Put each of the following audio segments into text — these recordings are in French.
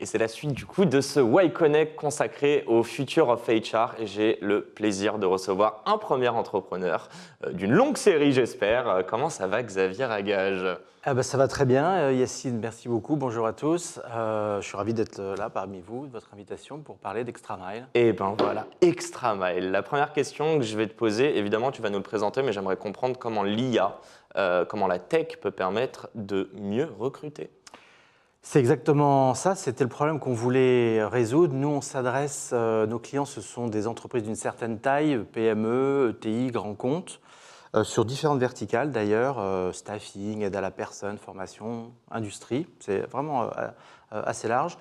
Et c'est la suite du coup de ce Y Connect consacré au Future of HR et j'ai le plaisir de recevoir un premier entrepreneur d'une longue série j'espère. Comment ça va Xavier Ragage? Ça va très bien, Yacine, merci beaucoup. Bonjour à tous. Je suis ravi d'être là parmi vous, de votre invitation pour parler d'Extra Mile. Et ben voilà, Extra Mile. La première question que je vais te poser, évidemment tu vas nous le présenter, mais j'aimerais comprendre comment l'IA, comment la tech peut permettre de mieux recruter. C'est exactement ça, c'était le problème qu'on voulait résoudre. Nous, on s'adresse, nos clients, ce sont des entreprises d'une certaine taille, PME, ETI, grands comptes, sur différentes verticales d'ailleurs, staffing, aide à la personne, formation, industrie, c'est vraiment assez large.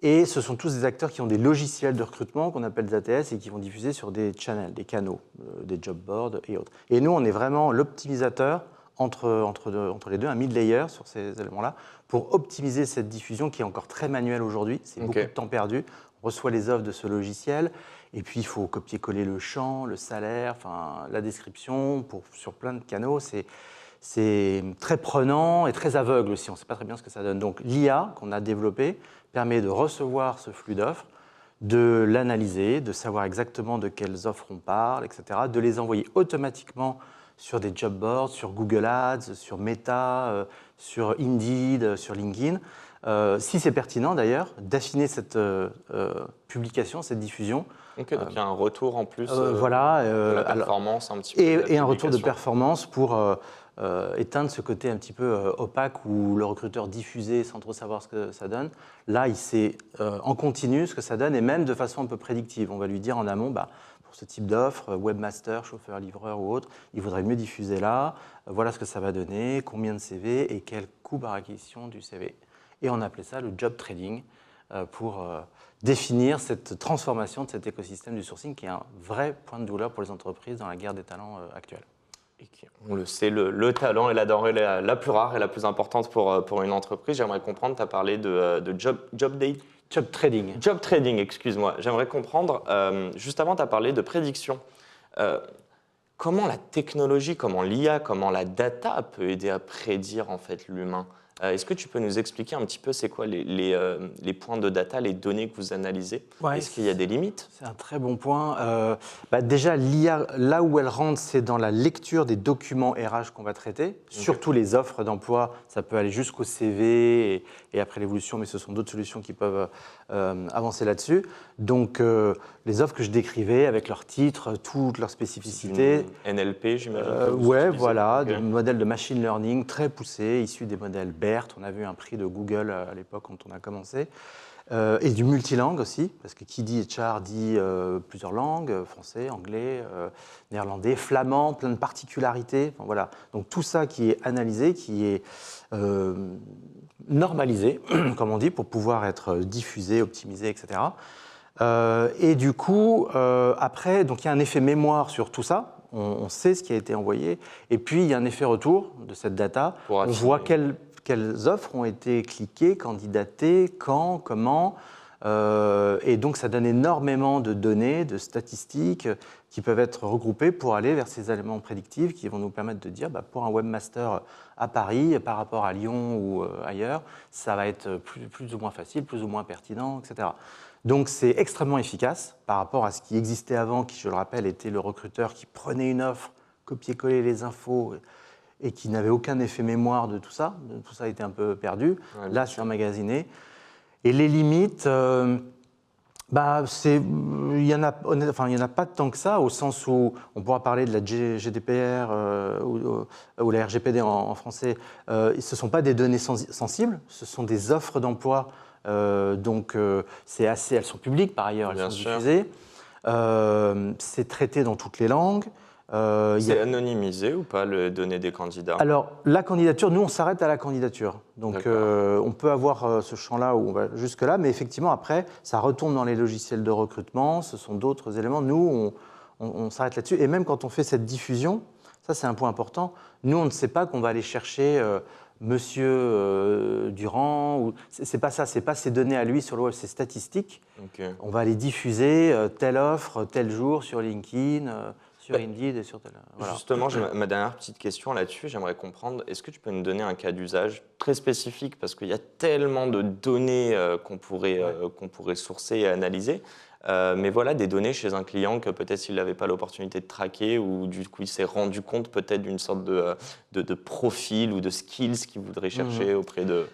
Et ce sont tous des acteurs qui ont des logiciels de recrutement qu'on appelle des ATS et qui vont diffuser sur des channels, des canaux, des job boards et autres. Et nous, on est vraiment l'optimisateur entre les deux, un mid-layer sur ces éléments-là, pour optimiser cette diffusion qui est encore très manuelle aujourd'hui. C'est beaucoup de temps perdu. On reçoit les offres de ce logiciel et puis il faut copier-coller le champ, le salaire, enfin, la description sur plein de canaux. C'est très prenant et très aveugle aussi. On ne sait pas très bien ce que ça donne. Donc l'IA qu'on a développée permet de recevoir ce flux d'offres, de l'analyser, de savoir exactement de quelles offres on parle, etc., de les envoyer automatiquement sur des job boards, sur Google Ads, sur Meta, sur Indeed, sur LinkedIn. Si c'est pertinent d'ailleurs, d'affiner cette publication, cette diffusion. Ok, donc il y a un retour en plus voilà, de la performance un petit peu. Et un retour de performance pour éteindre ce côté un petit peu opaque où le recruteur diffusait sans trop savoir ce que ça donne. Là, il sait en continu ce que ça donne et même de façon un peu prédictive. On va lui dire en amont, pour ce type d'offre, webmaster, chauffeur-livreur ou autre, il vaudrait mieux diffuser là, voilà ce que ça va donner, combien de CV et quel coût par acquisition du CV. Et on appelait ça le job trading pour définir cette transformation de cet écosystème du sourcing qui est un vrai point de douleur pour les entreprises dans la guerre des talents actuelle. Et on le sait, le talent est la denrée la plus rare et la plus importante pour une entreprise. J'aimerais comprendre, tu as parlé de job trading. Job trading, excuse-moi. J'aimerais comprendre, juste avant, tu as parlé de prédiction. Comment la technologie, comment l'IA, comment la data peut aider à prédire en fait l'humain? Est-ce que tu peux nous expliquer un petit peu c'est quoi les points de data, les données que vous analysez? Est-ce qu'il y a des limites? C'est un très bon point. Déjà, l'IA, là où elle rentre, c'est dans la lecture des documents RH qu'on va traiter, surtout les offres d'emploi. Ça peut aller jusqu'au CV et après l'évolution, mais ce sont d'autres solutions qui peuvent avancer là-dessus. Donc, les offres que je décrivais avec leurs titres, toutes leurs spécificités. NLP, j'imagine. Ouais, voilà, des modèles de machine learning très poussés, issus des modèles BERT. On a vu un prix de Google à l'époque quand on a commencé. Et du multilingue aussi, parce que qui dit HR dit plusieurs langues, français, anglais, néerlandais, flamand, plein de particularités. Enfin, voilà. Donc tout ça qui est analysé, qui est normalisé, comme on dit, pour pouvoir être diffusé, optimisé, etc. Et du coup, après, donc il y a un effet mémoire sur tout ça. On sait ce qui a été envoyé. Et puis, il y a un effet retour de cette data. On voit quelles offres ont été cliquées, candidatées, quand, comment. Et donc, ça donne énormément de données, de statistiques qui peuvent être regroupées pour aller vers ces éléments prédictifs qui vont nous permettre de dire, pour un webmaster à Paris, par rapport à Lyon ou ailleurs, ça va être plus ou moins facile, plus ou moins pertinent, etc. Donc, c'est extrêmement efficace par rapport à ce qui existait avant, qui, je le rappelle, était le recruteur qui prenait une offre, copiait-collait les infos et qui n'avait aucun effet mémoire de tout ça. Tout ça était un peu perdu. Ouais, là, c'est emmagasiné. Et les limites, il n'y en a pas tant que ça, au sens où on pourra parler de la GDPR ou la RGPD en français. Ce ne sont pas des données sensibles, ce sont des offres d'emploi. Donc, elles sont publiques par ailleurs, elles sont diffusées. C'est traité dans toutes les langues. C'est anonymisé ou pas, les données des candidats? Alors, la candidature, nous, on s'arrête à la candidature. Donc, on peut avoir ce champ-là où on va jusque-là, mais effectivement, après, ça retombe dans les logiciels de recrutement, ce sont d'autres éléments. Nous, on s'arrête là-dessus. Et même quand on fait cette diffusion, ça, c'est un point important, nous, on ne sait pas qu'on va aller chercher Monsieur Durand. C'est pas ça, c'est pas ces données à lui sur le web, c'est statistique. On va aller diffuser telle offre, tel jour sur LinkedIn, sur Indeed et sur tel. Voilà. Justement, j'ai ma dernière petite question là-dessus. J'aimerais comprendre, est-ce que tu peux nous donner un cas d'usage très spécifique parce qu'il y a tellement de données qu'on pourrait sourcer et analyser. Mais voilà, des données chez un client que peut-être s'il n'avait pas l'opportunité de traquer ou du coup il s'est rendu compte peut-être d'une sorte de profil ou de skills qu'il voudrait chercher auprès de...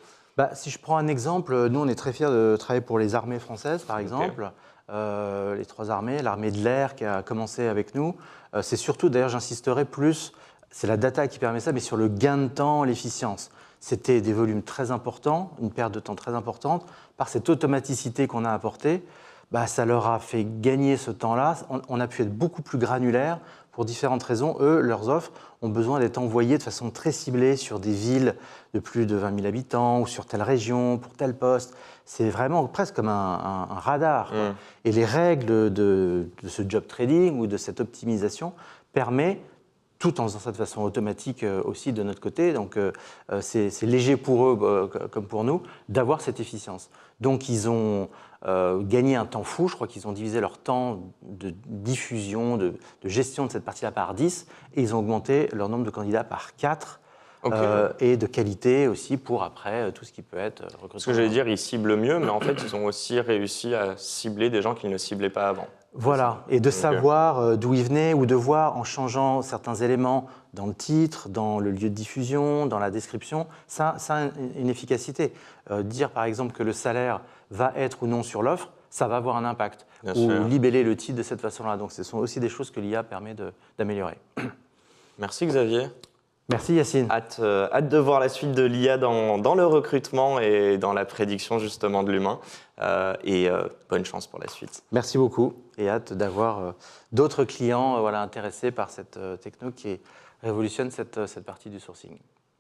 Si je prends un exemple, nous on est très fiers de travailler pour les armées françaises par exemple. Les 3 armées, l'armée de l'air qui a commencé avec nous. C'est surtout, d'ailleurs j'insisterai plus, c'est la data qui permet ça, mais sur le gain de temps, l'efficience. C'était des volumes très importants, une perte de temps très importante. Par cette automaticité qu'on a apportée, ça leur a fait gagner ce temps-là. On a pu être beaucoup plus granulaire pour différentes raisons. Eux, leurs offres ont besoin d'être envoyées de façon très ciblée sur des villes de plus de 20 000 habitants ou sur telle région, pour tel poste. C'est vraiment presque comme un radar. Et les règles de ce job trading ou de cette optimisation permettent, tout en faisant ça de façon automatique aussi de notre côté, donc c'est léger pour eux comme pour nous, d'avoir cette efficience. Donc ils ont gagné un temps fou, je crois qu'ils ont divisé leur temps de diffusion, de gestion de cette partie-là par 10, et ils ont augmenté leur nombre de candidats par 4. Et de qualité aussi pour après tout ce qui peut être recrutement. Ce que j'allais dire, ils ciblent mieux, mais en fait, ils ont aussi réussi à cibler des gens qu'ils ne ciblaient pas avant. Voilà, et de savoir d'où ils venaient ou de voir en changeant certains éléments dans le titre, dans le lieu de diffusion, dans la description, ça a une efficacité. Dire par exemple que le salaire va être ou non sur l'offre, ça va avoir un impact. Ou libeller le titre de cette façon-là. Donc ce sont aussi des choses que l'IA permet d'améliorer. Merci Xavier. Merci Yacine. Hâte de voir la suite de l'IA dans le recrutement et dans la prédiction justement de l'humain. Bonne chance pour la suite. Merci beaucoup et hâte d'avoir d'autres clients intéressés par cette techno qui révolutionne cette partie du sourcing.